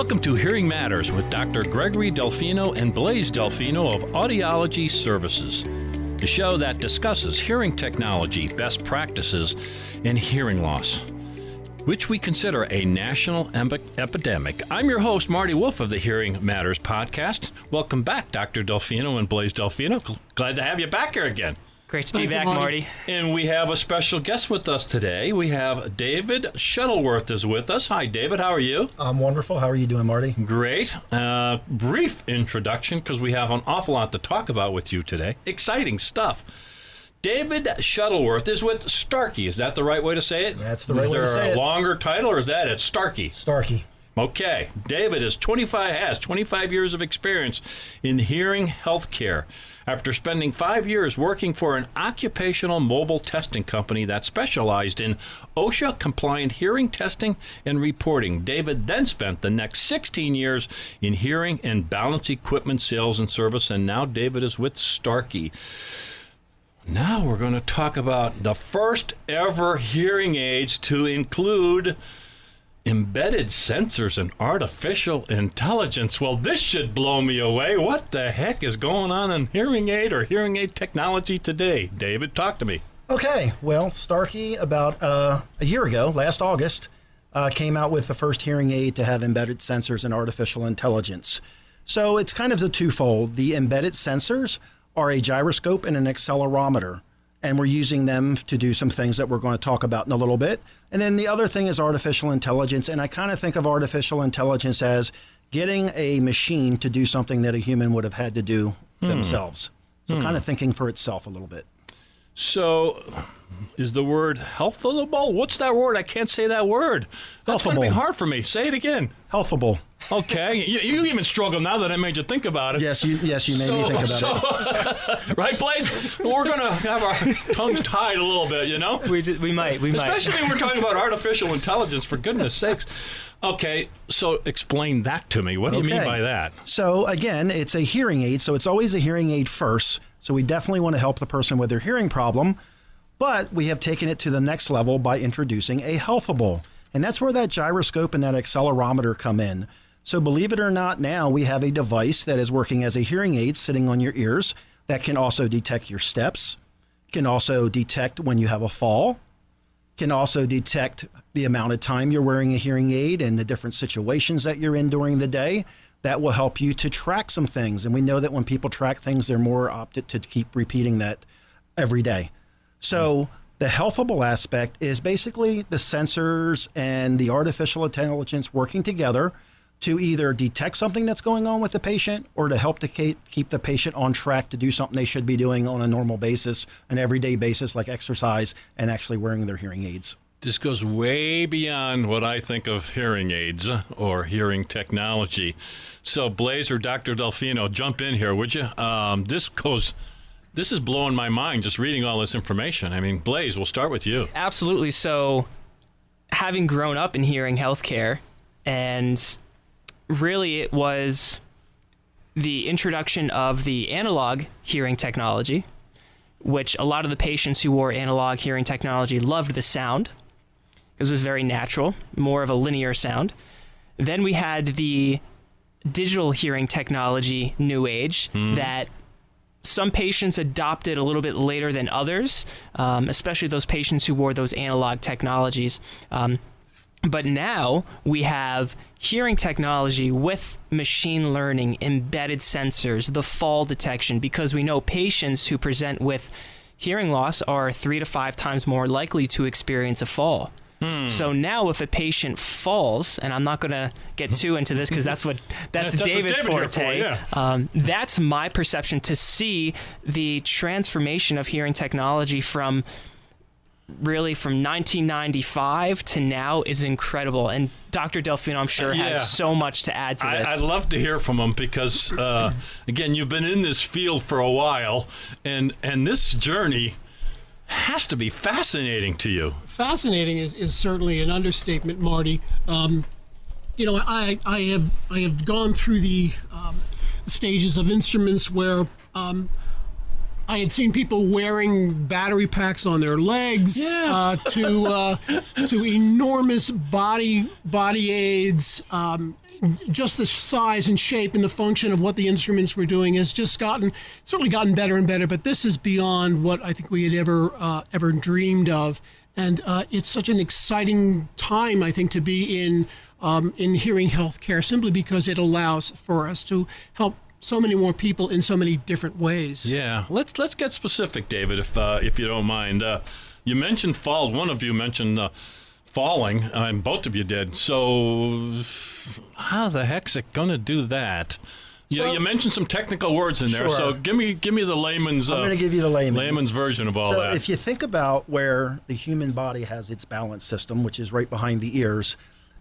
Welcome to Hearing Matters with Dr. Gregory Delfino and Blaise Delfino of Audiology Services, the show that discusses hearing technology, best practices, and hearing loss, which we consider a national epidemic. I'm your host, Marty Wolf of the Hearing Matters podcast. Welcome back, Dr. Delfino and Blaise Delfino. Glad to have you back here again. Great to be back, Marty. And we have a special guest with us today. We have David Shuttleworth is with us. Hi, David. How are you? I'm wonderful. How are you doing, Marty? Great. Brief introduction, because we have an awful lot to talk about with you today. Exciting stuff. David Shuttleworth is with Starkey. Is that the right way to say it? That's the right way to say it. Is there a longer title, or is that it? Starkey. Starkey. Okay. David has 25 years of experience in hearing healthcare. After spending 5 years working for an occupational mobile testing company that specialized in OSHA-compliant hearing testing and reporting, David then spent the next 16 years in hearing and balance equipment sales and service, and now David is with Starkey. Now we're going to talk about the first ever hearing aids to include embedded sensors and artificial intelligence. Well, this should blow me away. What the heck is going on in hearing aid or hearing aid technology today? David, talk to me. Okay, well, Starkey, about a year ago, last August, came out with the first hearing aid to have embedded sensors and artificial intelligence. So it's kind of the twofold. The embedded sensors are a gyroscope and an accelerometer, and we're using them to do some things that we're going to talk about in a little bit. And then the other thing is artificial intelligence, and I kind of think of artificial intelligence as getting a machine to do something that a human would have had to do themselves. So kind of thinking for itself a little bit. So is the word healthable? What's that word? I can't say that word. That's going to be hard for me. Say it again. Healthable. Okay. You even struggle now that I made you think about it. Yes, you made me think about it. Right, Blaise? We're going to have our tongues tied a little bit, you know? We might. Especially when we're talking about artificial intelligence, for goodness sakes. Okay, so explain that to me. What do you mean by that? So again, it's a hearing aid, so it's always a hearing aid first. So we definitely want to help the person with their hearing problem, but we have taken it to the next level by introducing a healthable. And that's where that gyroscope and that accelerometer come in. So believe it or not, now we have a device that is working as a hearing aid sitting on your ears that can also detect your steps, can also detect when you have a fall, can also detect the amount of time you're wearing a hearing aid and the different situations that you're in during the day. That will help you to track some things. And we know that when people track things, they're more opted to keep repeating that every day. So the healthable aspect is basically the sensors and the artificial intelligence working together to either detect something that's going on with the patient or to help to keep the patient on track to do something they should be doing on a normal basis, an everyday basis, like exercise and actually wearing their hearing aids. This goes way beyond what I think of hearing aids or hearing technology. So Blaise or Dr. Delfino, jump in here, would you? This is blowing my mind just reading all this information. I mean, Blaise, we'll start with you. Absolutely. So having grown up in hearing healthcare, and really it was the introduction of the analog hearing technology, which a lot of the patients who wore analog hearing technology loved the sound, because it was very natural, more of a linear sound. Then we had the digital hearing technology new age that some patients adopted a little bit later than others, especially those patients who wore those analog technologies. But now we have hearing technology with machine learning, embedded sensors, the fall detection, because we know patients who present with hearing loss are 3 to 5 times more likely to experience a fall. So now if a patient falls, and I'm not going to get too into this because that's David's forte. That's my perception, to see the transformation of hearing technology from 1995 to now is incredible. And Dr. Delfino, I'm sure, has so much to add to this. I'd love to hear from him because, again, you've been in this field for a while, and this journey has to be fascinating to you. Fascinating is certainly an understatement, Marty. I have gone through the stages of instruments where I had seen people wearing battery packs on their legs, to enormous body aids. Just the size and shape and the function of what the instruments were doing has just certainly gotten better and better. But this is beyond what I think we had ever dreamed of, and it's such an exciting time, I think, to be in hearing healthcare, simply because it allows for us to help so many more people in so many different ways. Yeah, let's get specific, David, if you don't mind. You mentioned fall. One of you mentioned falling, and both of you did. So how the heck's it going to do that? You mentioned some technical words in there, so give me the layman's. I'm going to give you the layman's version of all that. So if you think about where the human body has its balance system, which is right behind the ears,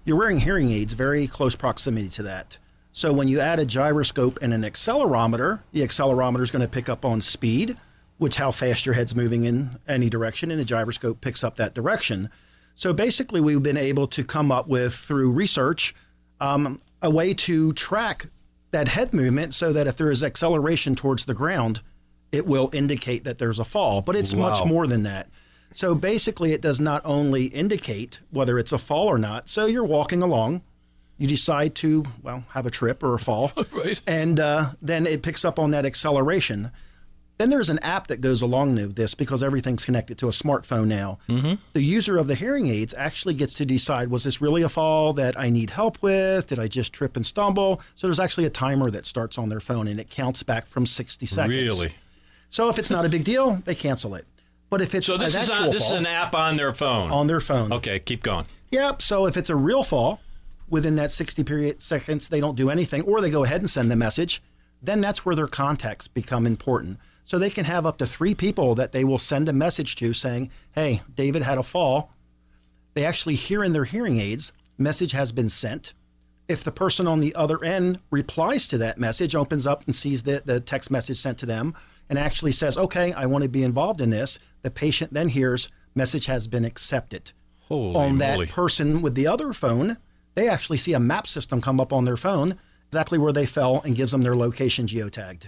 you're wearing hearing aids, very close proximity to that. So when you add a gyroscope and an accelerometer, the accelerometer is going to pick up on speed, which how fast your head's moving in any direction, and the gyroscope picks up that direction. So basically, we've been able to come up with, through research, a way to track that head movement so that if there is acceleration towards the ground, it will indicate that there's a fall. But it's much more than that. So basically, it does not only indicate whether it's a fall or not. So you're walking along, you decide to, have a trip or a fall, right. And then it picks up on that acceleration. Then there's an app that goes along with this because everything's connected to a smartphone now. Mm-hmm. The user of the hearing aids actually gets to decide, was this really a fall that I need help with? Did I just trip and stumble? So there's actually a timer that starts on their phone, and it counts back from 60 seconds. Really? So if it's not a big deal, they cancel it. But if it's this is an app on their phone? On their phone. Okay, keep going. Yep. So if it's a real fall, within that 60 seconds, they don't do anything, or they go ahead and send the message, then that's where their contacts become important. So they can have up to 3 people that they will send a message to saying, hey, David had a fall. They actually hear in their hearing aids, message has been sent. If the person on the other end replies to that message, opens up and sees the text message sent to them, and actually says, okay, I want to be involved in this, the patient then hears, message has been accepted. Holy on moly. That person with the other phone, they actually see a map system come up on their phone, exactly where they fell, and gives them their location geotagged.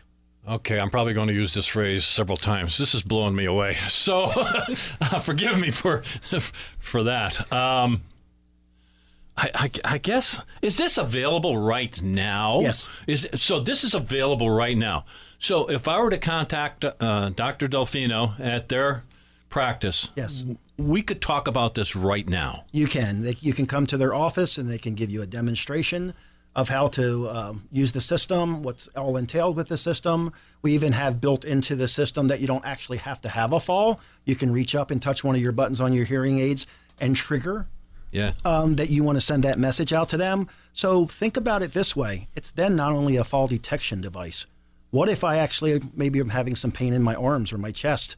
Okay, I'm probably going to use this phrase several times. This is blowing me away. So forgive me for that. I guess, is this available right now? Yes. So this is available right now. So if I were to contact Dr. Delfino at their practice, yes, we could talk about this right now. You can. You can come to their office and they can give you a demonstration of how to use the system, what's all entailed with the system. We even have built into the system that you don't actually have to have a fall. You can reach up and touch one of your buttons on your hearing aids and trigger that you want to send that message out to them. So think about it this way. It's then not only a fall detection device. What if I actually, maybe I'm having some pain in my arms or my chest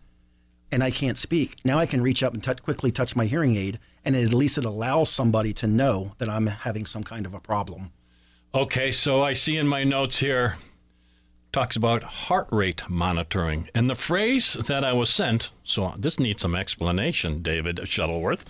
and I can't speak? Now I can reach up and quickly touch my hearing aid, and at least it allows somebody to know that I'm having some kind of a problem. Okay, so I see in my notes here, talks about heart rate monitoring. And the phrase that I was sent, so this needs some explanation, David Shuttleworth.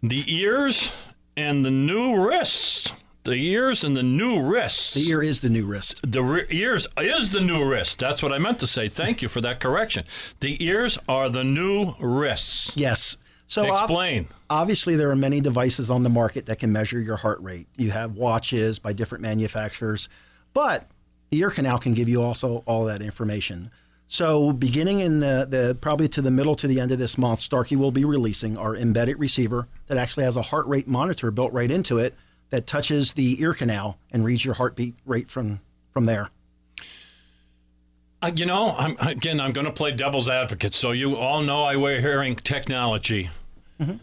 The ears and the new wrists. The ears and the new wrists. The ear is the new wrist. The ears is the new wrist. That's what I meant to say. Thank you for that correction. The ears are the new wrists. Yes. So explain. Obviously, there are many devices on the market that can measure your heart rate. You have watches by different manufacturers, but the ear canal can give you also all that information. So beginning in the probably to the middle to the end of this month, Starkey will be releasing our embedded receiver that actually has a heart rate monitor built right into it that touches the ear canal and reads your heartbeat rate from there. I'm going to play devil's advocate. So you all know I wear hearing technology. Mm-hmm.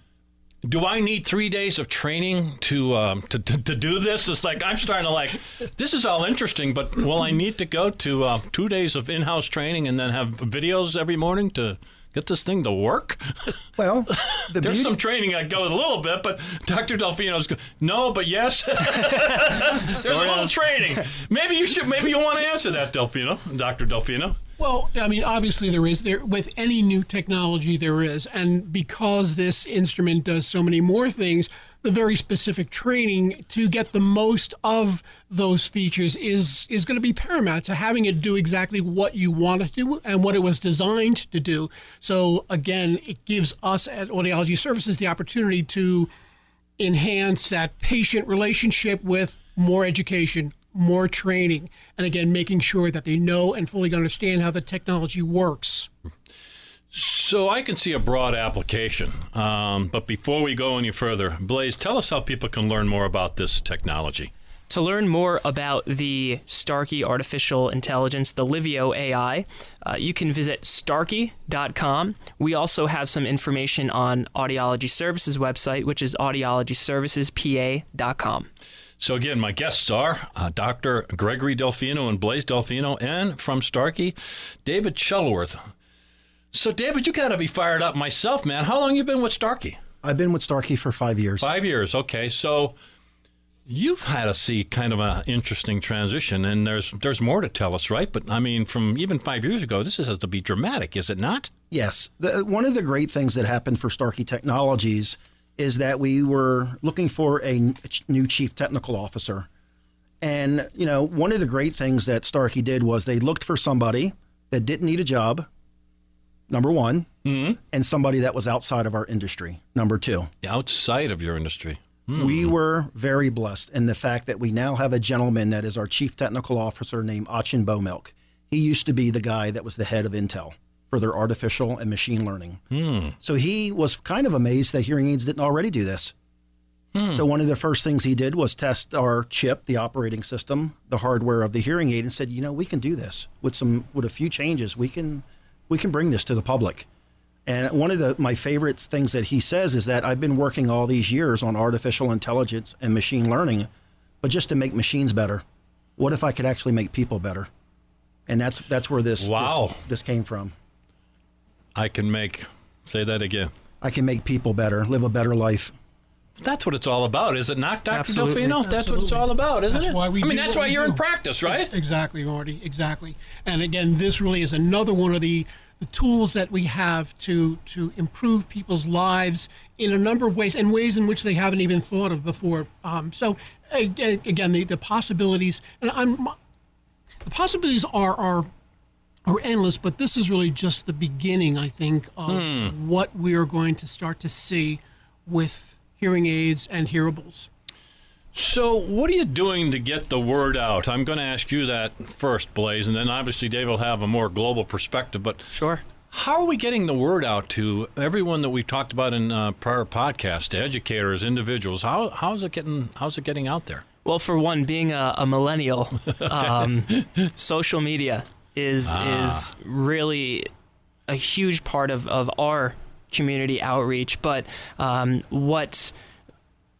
Do I need 3 days of training to do this? It's like I'm starting to this is all interesting, but will I need to go to 2 days of in-house training and then have videos every morning to get this thing to work? Well, there's some training I go a little bit, but Dr. Delfino's no, but yes. There's a little training. Maybe you want to answer that, Delfino, Dr. Delfino. Well, I mean, obviously there is. With any new technology there is. And because this instrument does so many more things, the very specific training to get the most of those features is going to be paramount to having it do exactly what you want it to do and what it was designed to do. So again, it gives us at Audiology Services the opportunity to enhance that patient relationship with more education, more training, and again, making sure that they know and fully understand how the technology works. So I can see a broad application, but before we go any further, Blaze, tell us how people can learn more about this technology. To learn more about the Starkey artificial intelligence, the Livio AI, you can visit starkey.com. We also have some information on Audiology Services website, which is audiologyservicespa.com. So again, my guests are Dr. Gregory Delfino and Blaze Delfino, and from Starkey, David Shuttleworth. So, David, you got to be fired up myself, man. How long you been with Starkey? I've been with Starkey for 5 years. 5 years, okay. So you've had to see kind of an interesting transition, and there's more to tell us, right? But, I mean, from even 5 years ago, this has to be dramatic, is it not? Yes. One of the great things that happened for Starkey Technologies is that we were looking for a new chief technical officer. And, you know, one of the great things that Starkey did was they looked for somebody that didn't need a job, number one, and somebody that was outside of our industry, number two. Outside of your industry. We were very blessed in the fact that we now have a gentleman that is our chief technical officer named Achin Bomilk. He used to be the guy that was the head of Intel for their artificial and machine learning. So he was kind of amazed that hearing aids didn't already do this. So one of the first things he did was test our chip, the operating system, the hardware of the hearing aid, and said, you know, we can do this with a few changes. We can bring this to the public. And one of my favorite things that he says is that I've been working all these years on artificial intelligence and machine learning, but just to make machines better. What if I could actually make people better? And that's where this came from. Say that again. I can make people better, live a better life. That's what it's all about, is it not, Dr. Absolutely. Delfino? That's what it's all about, isn't it? That's why you're in practice, right? Exactly, Marty, exactly. And again, this really is another one of the tools that we have to improve people's lives in a number of ways, and ways in which they haven't even thought of before. So again, the possibilities, and the possibilities are endless, but this is really just the beginning, I think, of what we are going to start to see with hearing aids and hearables. So what are you doing to get the word out? I'm going to ask you that first, Blaze, and then obviously Dave will have a more global perspective. But Sure. How are we getting the word out to everyone that we've talked about in prior podcasts, to educators, individuals? How's it getting out there? Well, for one, being a millennial, social media is really a huge part of our community outreach. But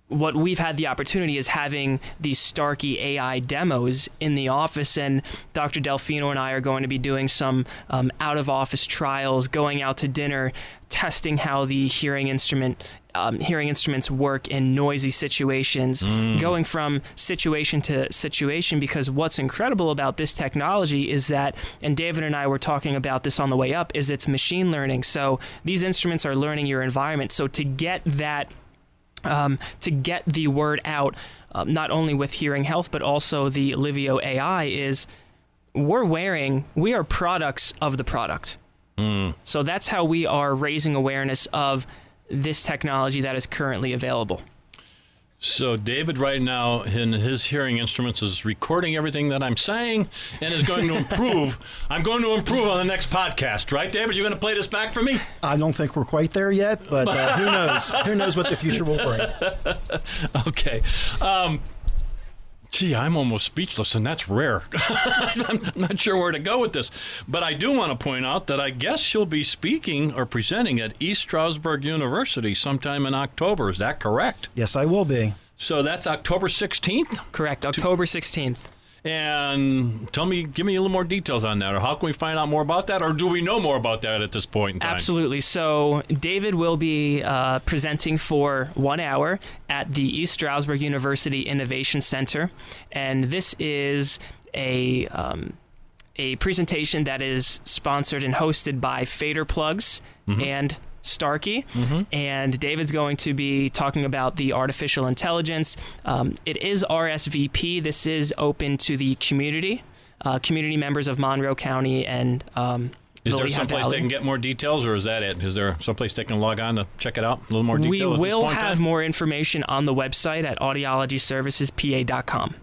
what we've had the opportunity is having these Starkey AI demos in the office, and Dr. Delfino and I are going to be doing some out-of-office trials, going out to dinner, testing how the hearing instruments work in noisy situations, going from situation to situation, because what's incredible about this technology is that, and David and I were talking about this on the way up, is it's machine learning. So these instruments are learning your environment. So to get that to get the word out, not only with hearing health, but also the Livio AI, is we are products of the product. So that's how we are raising awareness of this technology that is currently available. So David right now in his hearing instruments is recording everything that I'm saying and is going to improve. I'm going to improve on the next podcast, right, David? You're going to play this back for me? I don't think we're quite there yet, but who knows? Who knows what the future will bring? Okay. I'm almost speechless, and that's rare. I'm not sure where to go with this. But I do want to point out that I guess you'll be speaking or presenting at East Stroudsburg University sometime in October. Is that correct? Yes, I will be. So that's October 16th? Correct, October 16th. And give me a little more details on that, or how can we find out more about that, or do we know more about that at this point in time? Absolutely. So David will be presenting for 1 hour at the East Stroudsburg University Innovation Center, and this is a presentation that is sponsored and hosted by Fader Plugs and Starkey, and David's going to be talking about the artificial intelligence. It is RSVP. This is open to the community members of Monroe County and Is there Lehigh someplace Valley. they can get more details, or is that it? Is there someplace they can log on to check it out? A little more detail? We at this will point in have time? more information on the website at audiologyservicespa.com.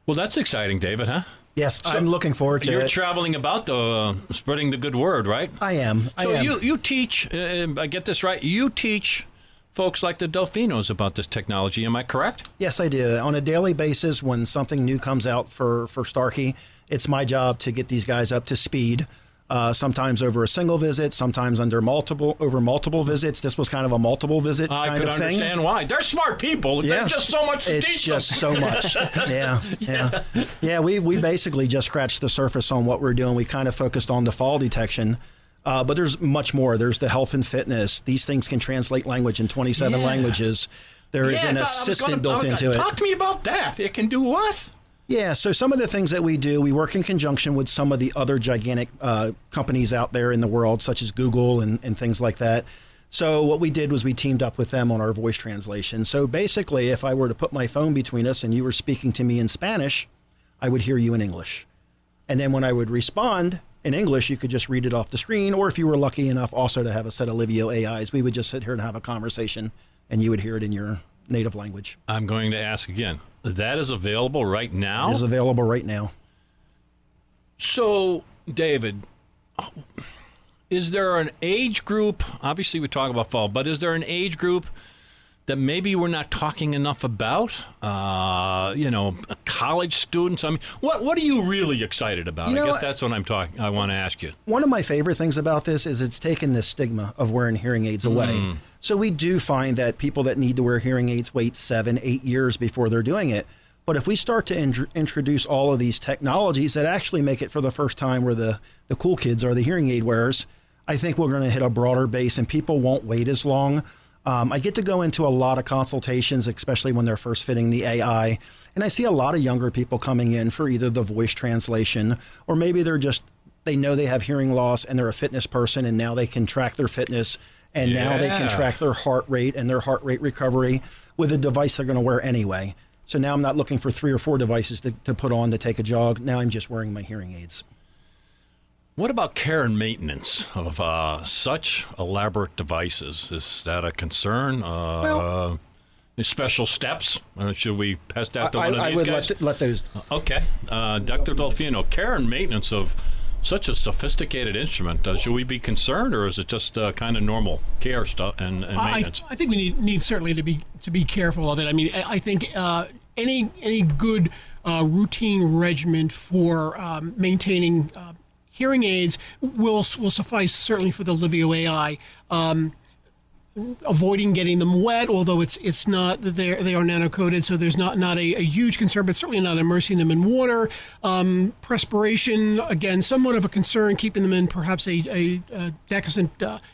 Well, that's exciting, David, huh? Yes, I'm looking forward to You're it. traveling about, though, spreading the good word, right? I am. So you teach, I get this right, you teach folks like the Delfinos about this technology, am I correct? Yes, I do. On a daily basis, when something new comes out for Starkey, it's my job to get these guys up to speed. Sometimes over a single visit, sometimes over multiple visits. This was kind of a multiple visit I kind could of thing. understand why. They're smart people. Yeah. There's just so much to It's teach just them. so much. Yeah. We basically just scratched the surface on what we're doing. We kind of focused on the fall detection. But there's much more. There's the health and fitness. These things can translate language in 27 languages. There is an assistant built into it. Talk to me about that. It can do what? Yeah, so some of the things that we do, we work in conjunction with some of the other gigantic companies out there in the world, such as Google and things like that. So what we did was we teamed up with them on our voice translation. So basically, if I were to put my phone between us and you were speaking to me in Spanish, I would hear you in English. And then when I would respond in English, you could just read it off the screen. Or if you were lucky enough also to have a set of Livio AIs, we would just sit here and have a conversation and you would hear it in your native language. I'm going to ask again. That is available right now? It is available right now. So, David, is there an age group? Obviously, we talk about fall, but is there an age group that maybe we're not talking enough about? College students. I mean, what are you really excited about? I guess that's what I want to ask you. One of my favorite things about this is it's taken the stigma of wearing hearing aids away. So we do find that people that need to wear hearing aids wait 7-8 years before they're doing it. But if we start to introduce all of these technologies that actually make it for the first time where the cool kids are the hearing aid wearers, I think we're going to hit a broader base and people won't wait as long. I get to go into a lot of consultations, especially when they're first fitting the AI. And I see a lot of younger people coming in for either the voice translation or maybe they know they have hearing loss and they're a fitness person and now they can track their fitness and now they can track their heart rate and their heart rate recovery with a device they're going to wear anyway. So now I'm not looking for 3 or 4 devices to put on to take a jog. Now I'm just wearing my hearing aids. What about care and maintenance of such elaborate devices? Is that a concern? Special steps? Should we pass that to one of these guys? I would let those. Okay. Dr. Delfino, care and maintenance of such a sophisticated instrument, should we be concerned, or is it just kind of normal care stuff and maintenance? I think we need certainly to be careful of it. I mean, I think any good routine regimen for maintaining hearing aids will suffice certainly for the Livio AI. Avoiding getting them wet, although it's not they are nano-coated, so there's not a huge concern, but certainly not immersing them in water. Perspiration, again, somewhat of a concern, keeping them in perhaps a decant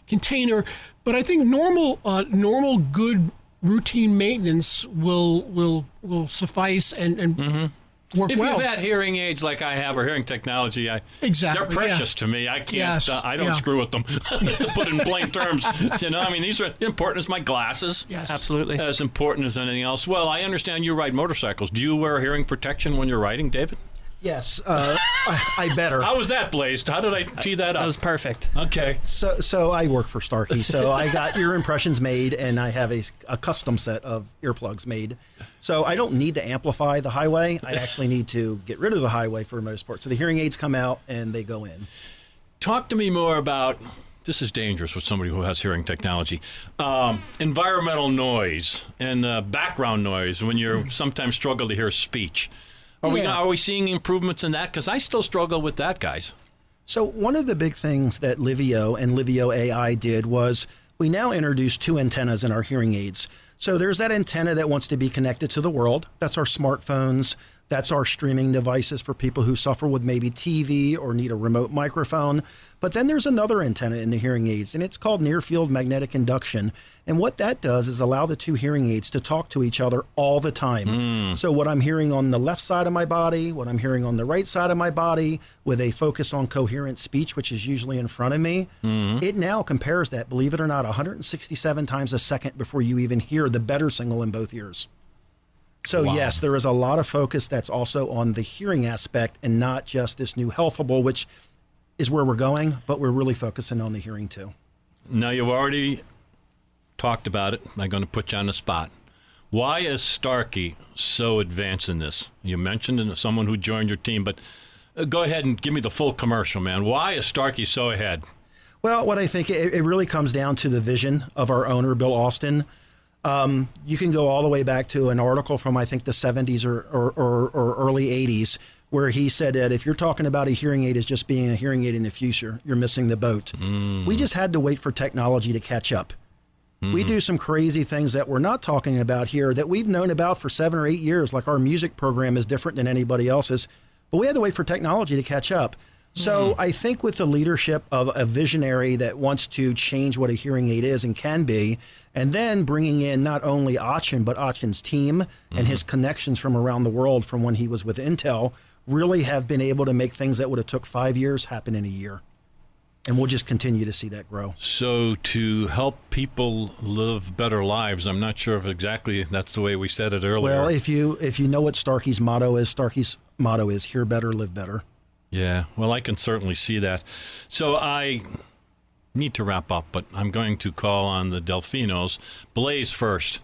container. But I think normal good routine maintenance will suffice and work if well. you've had hearing aids like I have, or hearing technology, Exactly, they're precious to me. I can't. Yes, I don't screw with them. To put it in plain terms, I mean, these are important as my glasses. Yes. Absolutely. As important as anything else. Well, I understand you ride motorcycles. Do you wear hearing protection when you're riding, David? Yes, I better. How was that, Blazed? How did I tee that up? That was perfect. Okay. So I work for Starkey, so I got ear impressions made, and I have a custom set of earplugs made. So I don't need to amplify the highway. I actually need to get rid of the highway for the most part. So the hearing aids come out and they go in. Talk to me more about, this is dangerous with somebody who has hearing technology, environmental noise and background noise when you sometimes struggle to hear speech. Are we seeing improvements in that? Because I still struggle with that, guys. So one of the big things that Livio and Livio AI did was we now introduced 2 antennas in our hearing aids. So there's that antenna that wants to be connected to the world. That's our smartphones, That's our streaming devices for people who suffer with maybe TV or need a remote microphone. But then there's another antenna in the hearing aids, and it's called near field magnetic induction. And what that does is allow the two hearing aids to talk to each other all the time. So what I'm hearing on the left side of my body, what I'm hearing on the right side of my body, with a focus on coherent speech, which is usually in front of me, it now compares that, believe it or not, 167 times a second before you even hear the better signal in both ears. So yes, there is a lot of focus that's also on the hearing aspect and not just this new healthable, which is where we're going, but we're really focusing on the hearing too. Now, you've already talked about it. I'm going to put you on the spot. Why is Starkey so advanced in this? You mentioned someone who joined your team, but go ahead and give me the full commercial, man. Why is Starkey so ahead? Well, what I think it really comes down to the vision of our owner, Bill Austin. You can go all the way back to an article from, I think, the 70s or early 80s, where he said that if you're talking about a hearing aid as just being a hearing aid in the future, you're missing the boat. We just had to wait for technology to catch up. We do some crazy things that we're not talking about here that we've known about for 7 or 8 years, like our music program is different than anybody else's, but we had to wait for technology to catch up. So I think with the leadership of a visionary that wants to change what a hearing aid is and can be, and then bringing in not only Achin, but Achin's team and his connections from around the world from when he was with Intel, really have been able to make things that would have took 5 years happen in a year. And we'll just continue to see that grow. So to help people live better lives, I'm not sure if exactly that's the way we said it earlier. Well, if you know what Starkey's motto is hear better, live better. Yeah, well, I can certainly see that. So I need to wrap up, but I'm going to call on the Delfinos. Blaze first.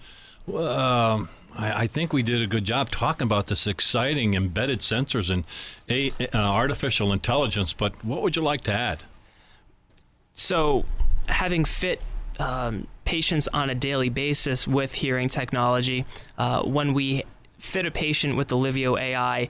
I think we did a good job talking about this exciting embedded sensors and artificial intelligence, but what would you like to add? So having fit patients on a daily basis with hearing technology, when we fit a patient with the Livio AI,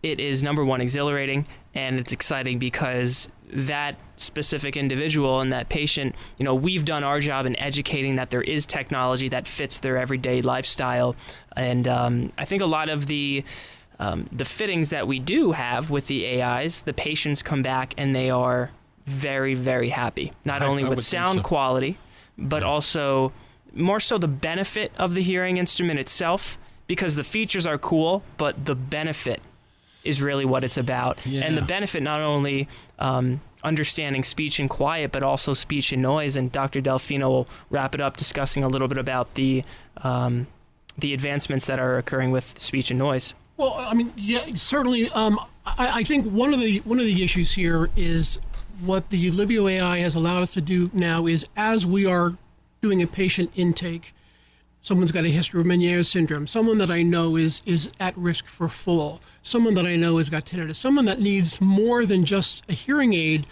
it is, number one, exhilarating, and it's exciting because that specific individual and that patient, we've done our job in educating that there is technology that fits their everyday lifestyle. And I think a lot of the fittings that we do have with the AIs, the patients come back and they are very, very happy, not only with sound quality, but also more so the benefit of the hearing instrument itself, because the features are cool, but the benefit is really what it's about. Yeah. And the benefit, not only understanding speech and quiet, but also speech and noise. And Dr. Delfino will wrap it up discussing a little bit about the advancements that are occurring with speech and noise. Well, I mean, yeah, certainly. I think one of the issues here is what the Livio AI has allowed us to do now is, as we are doing a patient intake, someone's got a history of Meniere's syndrome, someone that I know is at risk for fall, someone that I know has got tinnitus, someone that needs more than just a hearing aid.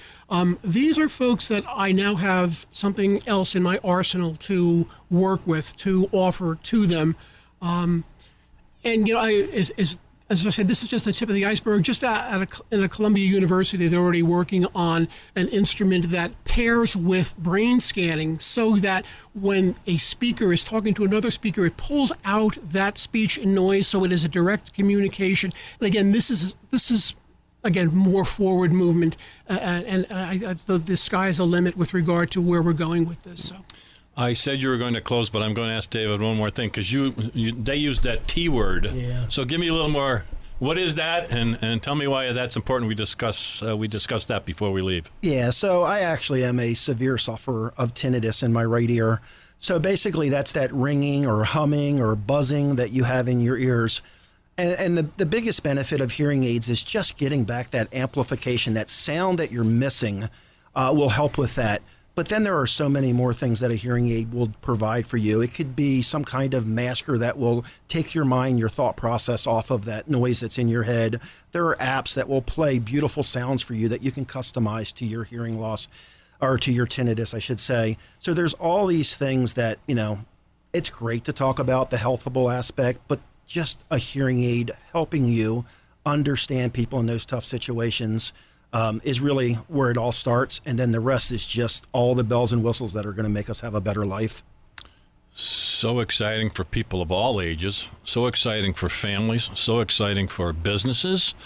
These are folks that I now have something else in my arsenal to work with, to offer to them. And, as I said, this is just the tip of the iceberg. Just in a Columbia University, they're already working on an instrument that pairs with brain scanning so that when a speaker is talking to another speaker, it pulls out that speech and noise so it is a direct communication. And again, this is more forward movement, the sky's the limit with regard to where we're going with this. So. I said you were going to close, but I'm going to ask David one more thing, because they used that T word. Yeah. So give me a little more. What is that? And tell me why that's important. We discuss that before we leave. Yeah. So I actually am a severe sufferer of tinnitus in my right ear. So basically, that's that ringing or humming or buzzing that you have in your ears. And the biggest benefit of hearing aids is just getting back that amplification, that sound that you're missing, will help with that. But then there are so many more things that a hearing aid will provide for you. It could be some kind of masker that will take your mind, your thought process off of that noise that's in your head. There are apps that will play beautiful sounds for you that you can customize to your hearing loss, or to your tinnitus, I should say. So there's all these things that, it's great to talk about the healthable aspect, but just a hearing aid helping you understand people in those tough situations is really where it all starts. And then the rest is just all the bells and whistles that are going to make us have a better life. So So exciting for people of all ages, so exciting for families, so exciting for businesses,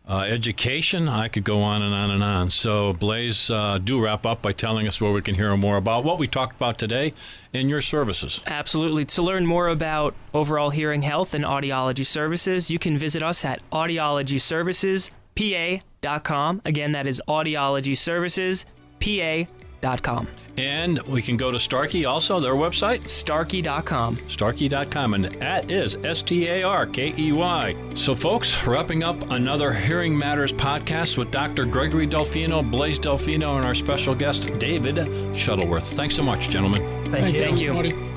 education. I could go on and on and on. So, Blaze, do wrap up by telling us where we can hear more about what we talked about today and your services. Absolutely. To learn more about overall hearing health and audiology services, you can visit us at audiologyservicespa.com. Again, that is audiologyservicespa.com. And we can go to Starkey also, their website? Starkey.com. Starkey.com, and that is Starkey. So, folks, wrapping up another Hearing Matters podcast with Dr. Gregory Delfino, Blaze Delfino, and our special guest, David Shuttleworth. Thanks so much, gentlemen. Thank you. Thank you. Everybody.